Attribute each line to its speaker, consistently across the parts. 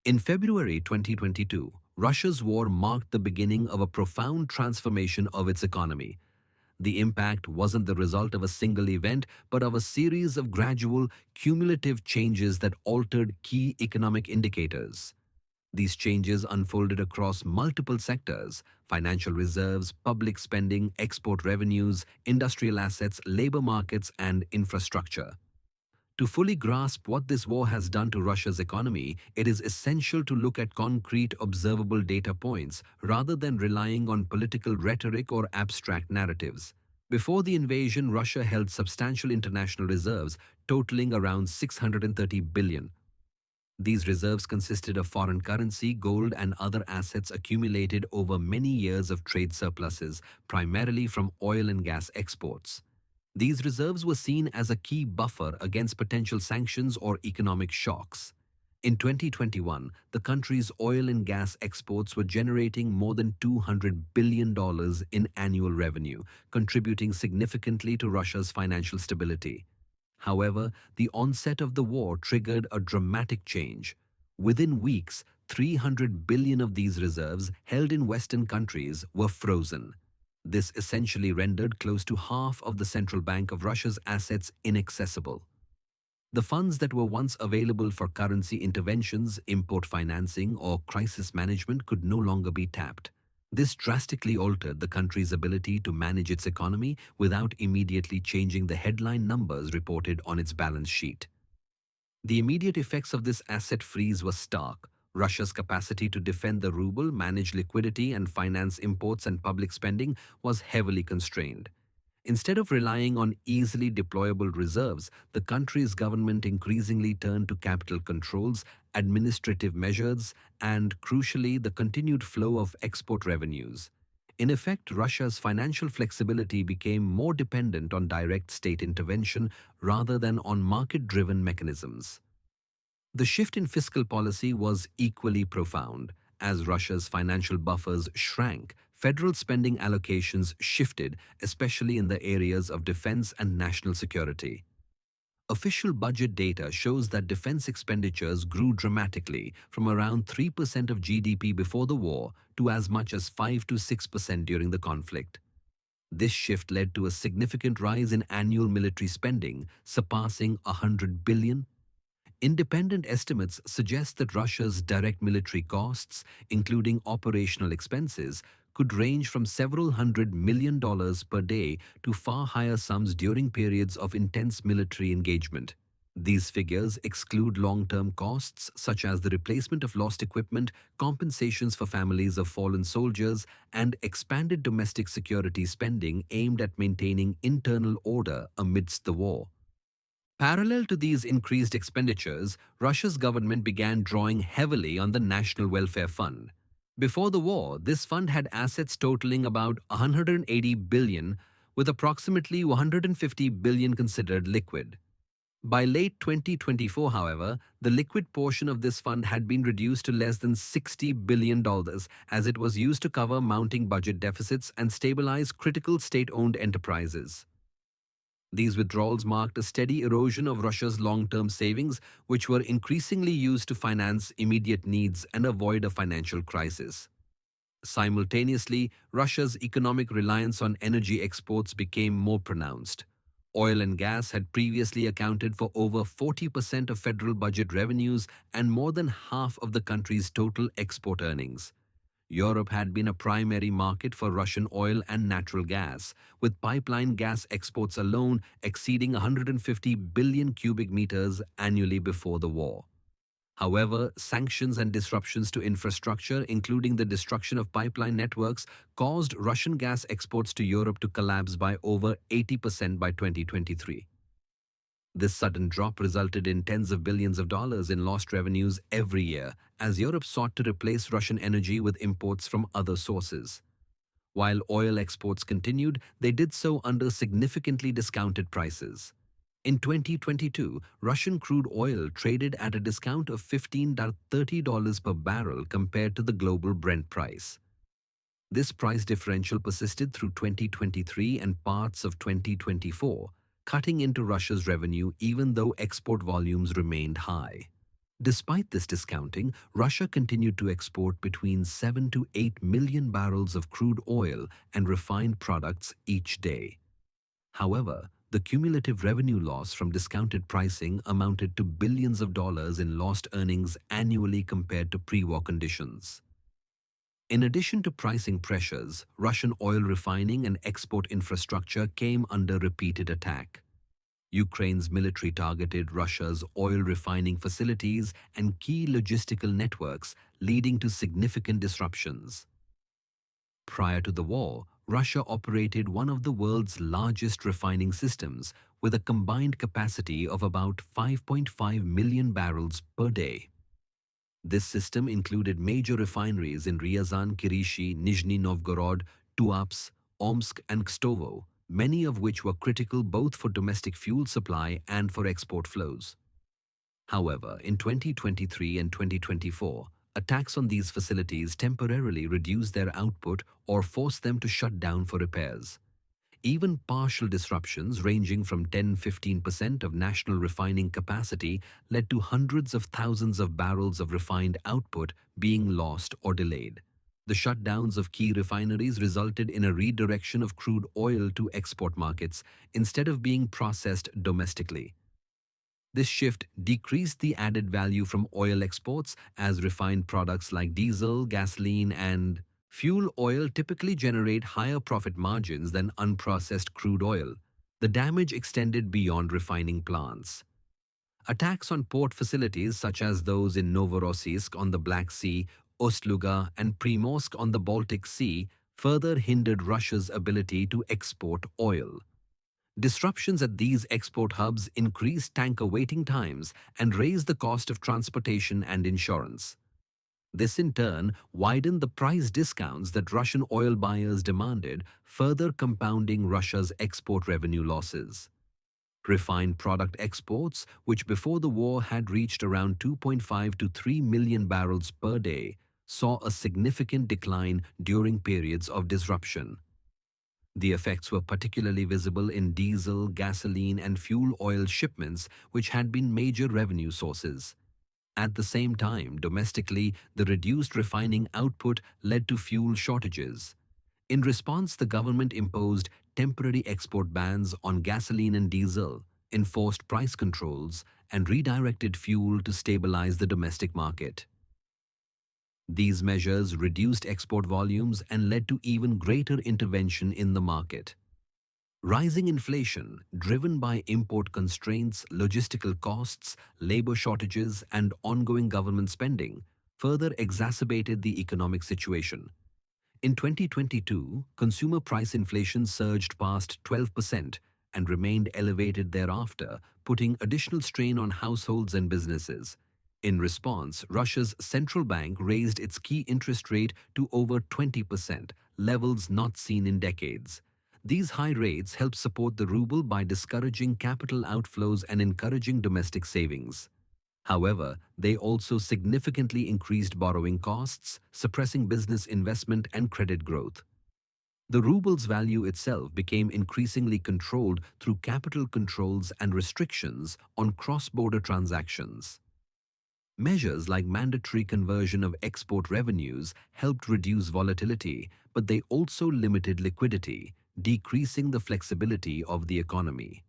Speaker 1: In February 2022, Russia's war marked the beginning of a profound transformation of its economy. The impact wasn't the result of a single event, but of a series of gradual, cumulative changes that altered key economic indicators. These changes unfolded across multiple sectors: financial reserves, public spending, export revenues, industrial assets, labor markets, and infrastructure. To fully grasp what this war has done to Russia's economy, it is essential to look at concrete, observable data points rather than relying on political rhetoric or abstract narratives. Before the invasion, Russia held substantial international reserves totaling around 630 billion. These reserves consisted of foreign currency, gold, and other assets accumulated over many years of trade surpluses, primarily from oil and gas exports. These reserves were seen as a key buffer against potential sanctions or economic shocks. In 2021, the country's oil and gas exports were generating more than $200 billion in annual revenue, contributing significantly to Russia's financial stability. However, the onset of the war triggered a dramatic change. Within weeks, 300 billion of these reserves, held in Western countries, were frozen. This essentially rendered close to half of the central bank of Russia's assets inaccessible. The funds that were once available for currency interventions, import financing, or crisis management could no longer be tapped. This drastically altered the country's ability to manage its economy without immediately changing the headline numbers reported on its balance sheet. The immediate effects of this asset freeze were stark. Russia's capacity to defend the ruble, manage liquidity, and finance imports and public spending was heavily constrained. Instead of relying on easily deployable reserves, the country's government increasingly turned to capital controls, administrative measures, and, crucially, the continued flow of export revenues. In effect, Russia's financial flexibility became more dependent on direct state intervention rather than on market-driven mechanisms. The shift in fiscal policy was equally profound. As Russia's financial buffers shrank, federal spending allocations shifted, especially in the areas of defense and national security. Official budget data shows that defense expenditures grew dramatically, from around 3% of GDP before the war to as much as 5 to 6% during the conflict. This shift led to a significant rise in annual military spending, surpassing 100 billion. Independent estimates suggest that Russia's direct military costs, including operational expenses, could range from several $100 million per day to far higher sums during periods of intense military engagement. These figures exclude long-term costs such as the replacement of lost equipment, compensations for families of fallen soldiers, and expanded domestic security spending aimed at maintaining internal order amidst the war. Parallel to these increased expenditures, Russia's government began drawing heavily on the National Welfare Fund. Before the war, this fund had assets totaling about 180 billion, with approximately 150 billion considered liquid. By late 2024, however, the liquid portion of this fund had been reduced to less than $60 billion, as it was used to cover mounting budget deficits and stabilize critical state-owned enterprises. These withdrawals marked a steady erosion of Russia's long-term savings, which were increasingly used to finance immediate needs and avoid a financial crisis. Simultaneously, Russia's economic reliance on energy exports became more pronounced. Oil and gas had previously accounted for over 40% of federal budget revenues and more than half of the country's total export earnings. Europe had been a primary market for Russian oil and natural gas, with pipeline gas exports alone exceeding 150 billion cubic meters annually before the war. However, sanctions and disruptions to infrastructure, including the destruction of pipeline networks, caused Russian gas exports to Europe to collapse by over 80% by 2023. This sudden drop resulted in tens of billions of dollars in lost revenues every year, as Europe sought to replace Russian energy with imports from other sources. While oil exports continued, they did so under significantly discounted prices. In 2022, Russian crude oil traded at a discount of $15 to $30 per barrel compared to the global Brent price. This price differential persisted through 2023 and parts of 2024, cutting into Russia's revenue even though export volumes remained high. Despite this discounting, Russia continued to export between 7 to 8 million barrels of crude oil and refined products each day. However, the cumulative revenue loss from discounted pricing amounted to billions of dollars in lost earnings annually compared to pre-war conditions. In addition to pricing pressures, Russian oil refining and export infrastructure came under repeated attack. Ukraine's military targeted Russia's oil refining facilities and key logistical networks, leading to significant disruptions. Prior to the war, Russia operated one of the world's largest refining systems with a combined capacity of about 5.5 million barrels per day. This system included major refineries in Ryazan, Kirishi, Nizhny Novgorod, Tuapse, Omsk, and Kstovo, many of which were critical both for domestic fuel supply and for export flows. However, in 2023 and 2024, attacks on these facilities temporarily reduced their output or forced them to shut down for repairs. Even partial disruptions ranging from 10–15% of national refining capacity led to hundreds of thousands of barrels of refined output being lost or delayed. The shutdowns of key refineries resulted in a redirection of crude oil to export markets instead of being processed domestically. This shift decreased the added value from oil exports as refined products like diesel, gasoline, and fuel oil typically generate higher profit margins than unprocessed crude oil. The damage extended beyond refining plants. Attacks on port facilities such as those in Novorossiysk on the Black Sea, Ust-Luga, and Primorsk on the Baltic Sea further hindered Russia's ability to export oil. Disruptions at these export hubs increased tanker waiting times and raised the cost of transportation and insurance. This in turn widened the price discounts that Russian oil buyers demanded, further compounding Russia's export revenue losses. Refined product exports, which before the war had reached around 2.5 to 3 million barrels per day, saw a significant decline during periods of disruption. The effects were particularly visible in diesel, gasoline, and fuel oil shipments, which had been major revenue sources. At the same time, domestically, the reduced refining output led to fuel shortages. In response, the government imposed temporary export bans on gasoline and diesel, enforced price controls, and redirected fuel to stabilize the domestic market. These measures reduced export volumes and led to even greater intervention in the market. Rising inflation, driven by import constraints, logistical costs, labor shortages, and ongoing government spending, further exacerbated the economic situation. In 2022, consumer price inflation surged past 12% and remained elevated thereafter, putting additional strain on households and businesses. In response, Russia's central bank raised its key interest rate to over 20%, levels not seen in decades. These high rates help support the ruble by discouraging capital outflows and encouraging domestic savings. However, they also significantly increased borrowing costs, suppressing business investment and credit growth. The ruble's value itself became increasingly controlled through capital controls and restrictions on cross-border transactions. Measures like mandatory conversion of export revenues helped reduce volatility, but they also limited liquidity, decreasing the flexibility of the economy.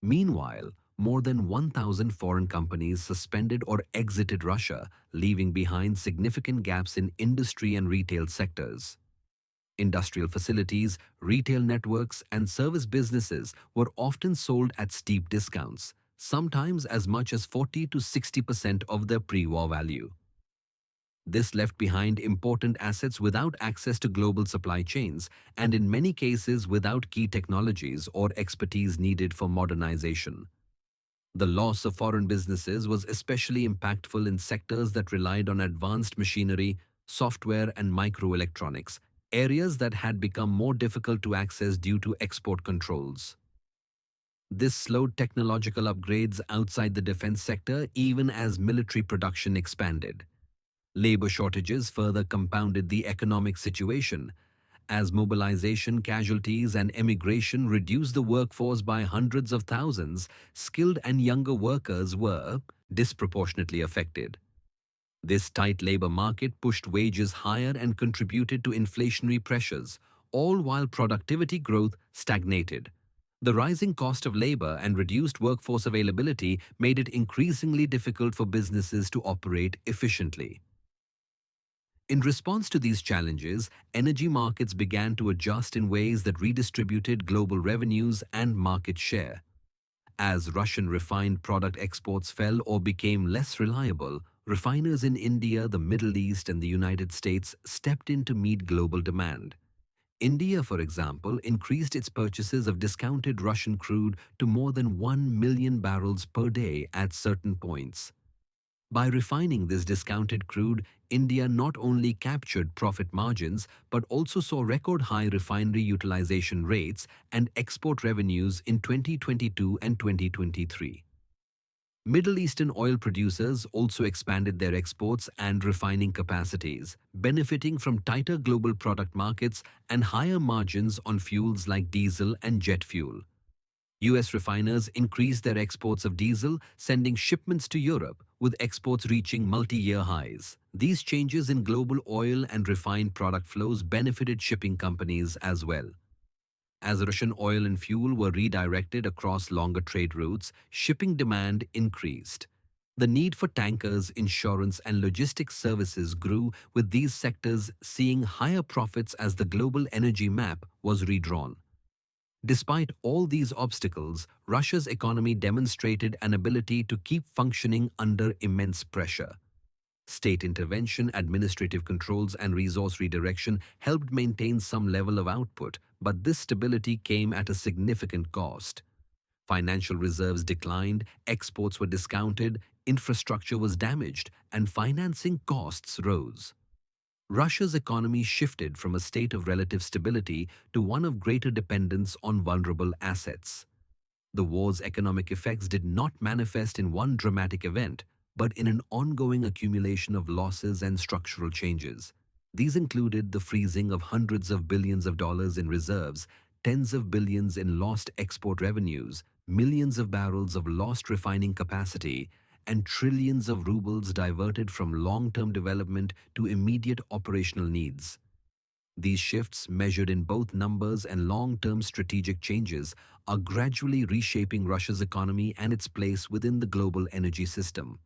Speaker 1: Meanwhile, more than 1,000 foreign companies suspended or exited Russia, leaving behind significant gaps in industry and retail sectors. Industrial facilities, retail networks, and service businesses were often sold at steep discounts, sometimes as much as 40 to 60% of their pre-war value. This left behind important assets without access to global supply chains, and in many cases without key technologies or expertise needed for modernization. The loss of foreign businesses was especially impactful in sectors that relied on advanced machinery, software, and microelectronics, areas that had become more difficult to access due to export controls. This slowed technological upgrades outside the defense sector even as military production expanded. Labor shortages further compounded the economic situation. As mobilization, casualties, and emigration reduced the workforce by hundreds of thousands, skilled and younger workers were disproportionately affected. This tight labor market pushed wages higher and contributed to inflationary pressures, all while productivity growth stagnated. The rising cost of labor and reduced workforce availability made it increasingly difficult for businesses to operate efficiently. In response to these challenges, energy markets began to adjust in ways that redistributed global revenues and market share. As Russian refined product exports fell or became less reliable, refiners in India, the Middle East, and the United States stepped in to meet global demand. India, for example, increased its purchases of discounted Russian crude to more than 1 million barrels per day at certain points. By refining this discounted crude, India not only captured profit margins but also saw record high refinery utilization rates and export revenues in 2022 and 2023. Middle Eastern oil producers also expanded their exports and refining capacities, benefiting from tighter global product markets and higher margins on fuels like diesel and jet fuel. U.S. refiners increased their exports of diesel, sending shipments to Europe, with exports reaching multi-year highs. These changes in global oil and refined product flows benefited shipping companies as well. As Russian oil and fuel were redirected across longer trade routes, shipping demand increased. The need for tankers, insurance, and logistics services grew, with these sectors seeing higher profits as the global energy map was redrawn. Despite all these obstacles, Russia's economy demonstrated an ability to keep functioning under immense pressure. State intervention, administrative controls, and resource redirection helped maintain some level of output, but this stability came at a significant cost. Financial reserves declined, exports were discounted, infrastructure was damaged, and financing costs rose. Russia's economy shifted from a state of relative stability to one of greater dependence on vulnerable assets. The war's economic effects did not manifest in one dramatic event, but in an ongoing accumulation of losses and structural changes. These included the freezing of hundreds of billions of dollars in reserves, tens of billions in lost export revenues, millions of barrels of lost refining capacity, and trillions of rubles diverted from long-term development to immediate operational needs. These shifts, measured in both numbers and long-term strategic changes, are gradually reshaping Russia's economy and its place within the global energy system.